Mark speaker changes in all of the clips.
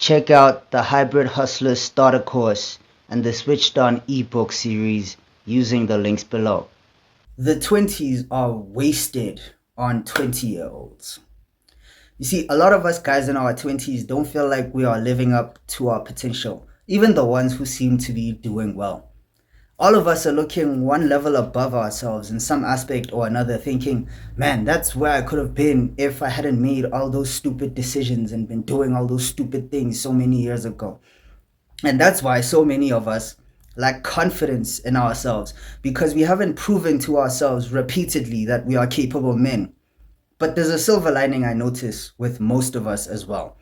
Speaker 1: Check out the Hybrid Hustler Starter Course and the Switched On ebook series using the links below. The 20s are wasted on 20-year-olds. You see, a lot of us guys in our 20s don't feel like we are living up to our potential, even the ones who seem to be doing well. All of us are looking one level above ourselves in some aspect or another, thinking, man, that's where I could have been if I hadn't made all those stupid decisions and been doing all those stupid things so many years ago. And that's why so many of us lack confidence in ourselves, because we haven't proven to ourselves repeatedly that we are capable men. But there's a silver lining I notice with most of us as well.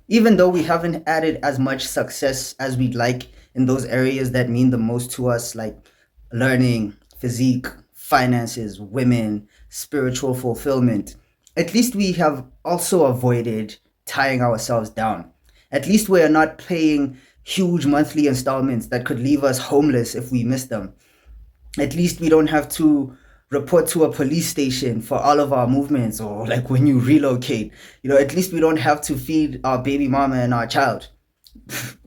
Speaker 1: Even though we haven't added as much success as we'd like in those areas that mean the most to us, like learning, physique, finances, women, spiritual fulfillment, at least we have also avoided tying ourselves down. At least we are not paying huge monthly installments that could leave us homeless if we miss them. At least we don't have to report to a police station for all of our movements, or like when you relocate. At least we don't have to feed our baby mama and our child.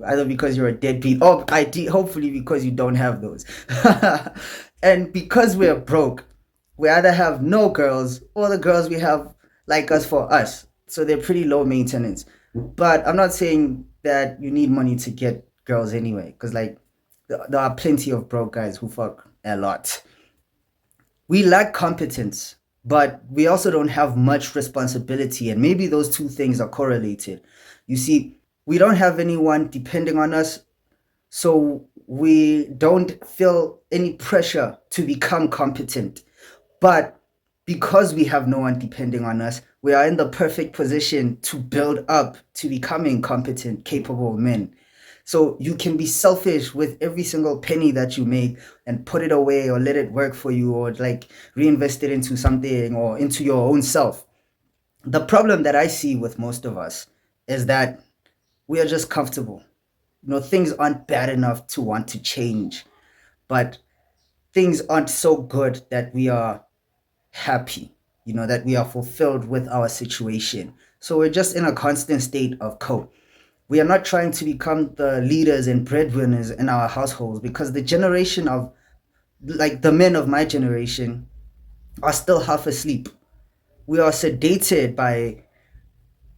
Speaker 1: Either because you're a deadbeat or hopefully because you don't have those. And because we're broke, we either have no girls or the girls we have like us for us. So they're pretty low maintenance. But I'm not saying that you need money to get girls anyway, because there are plenty of broke guys who fuck a lot. We lack competence, but we also don't have much responsibility, and maybe those two things are correlated. You see, we don't have anyone depending on us, so we don't feel any pressure to become competent. But because we have no one depending on us, we are in the perfect position to build up to becoming competent, capable men. So you can be selfish with every single penny that you make and put it away or let it work for you, or like reinvest it into something or into your own self. The problem that I see with most of us is that we are just comfortable. Things aren't bad enough to want to change, but things aren't so good that we are happy, that we are fulfilled with our situation. So we're just in a constant state of cope. We are not trying to become the leaders and breadwinners in our households, because the generation of, like the men of my generation, are still half asleep. We are sedated by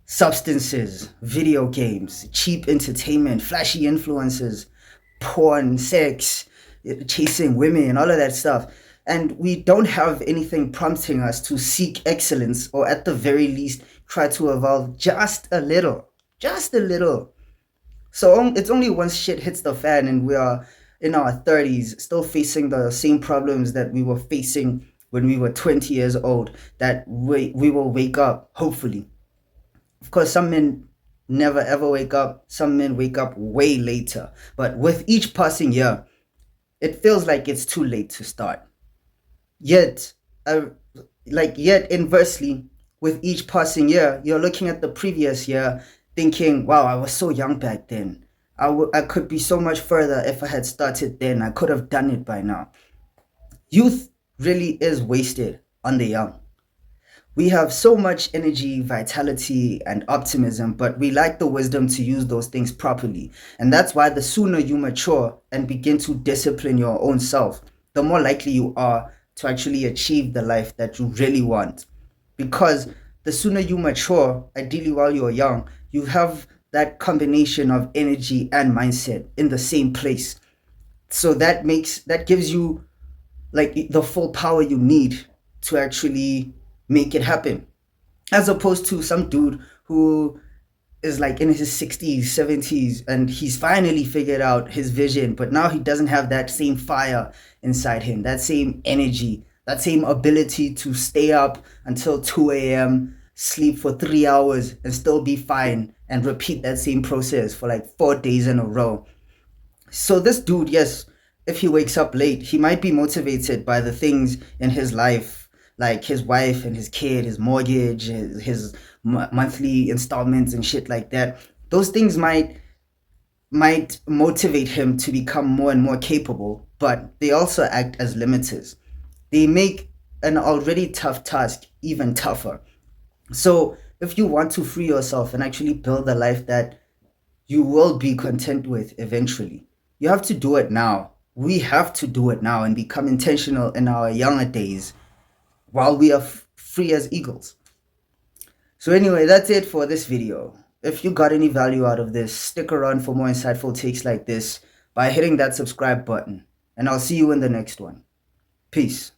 Speaker 1: substances, video games, cheap entertainment, flashy influences, porn, sex, chasing women, all of that stuff. And we don't have anything prompting us to seek excellence, or at the very least, try to evolve just a little. Just a little. So it's only once shit hits the fan and we are in our 30s still facing the same problems that we were facing when we were 20 years old that we will wake up, hopefully. Of course, some men never ever wake up. Some men wake up way later. But with each passing year, it feels like it's too late to start. Yet inversely, with each passing year, you're looking at the previous year thinking, wow, I was so young back then. I could be so much further if I had started then. I could have done it by now. Youth really is wasted on the young. We have so much energy, vitality, and optimism, but we lack the wisdom to use those things properly. And that's why the sooner you mature and begin to discipline your own self, the more likely you are to actually achieve the life that you really want. Because the sooner you mature, ideally while you're young, you have that combination of energy and mindset in the same place. So that gives you like the full power you need to actually make it happen. As opposed to some dude who is like in his 60s, 70s, and he's finally figured out his vision, but now he doesn't have that same fire inside him, that same energy, that same ability to stay up until 2 a.m., sleep for 3 hours and still be fine, and repeat that same process for like 4 days in a row. So this dude, yes, if he wakes up late, he might be motivated by the things in his life, like his wife and his kid, his mortgage, his monthly installments and shit like that. Those things might motivate him to become more and more capable, but they also act as limiters. They make an already tough task even tougher. So if you want to free yourself and actually build a life that you will be content with eventually. You have to do it now. We have to do it now and become intentional in our younger days while we are free as eagles. So anyway, that's it for this video. If you got any value out of this, stick around for more insightful takes like this by hitting that subscribe button. And I'll see you in the next one. Peace.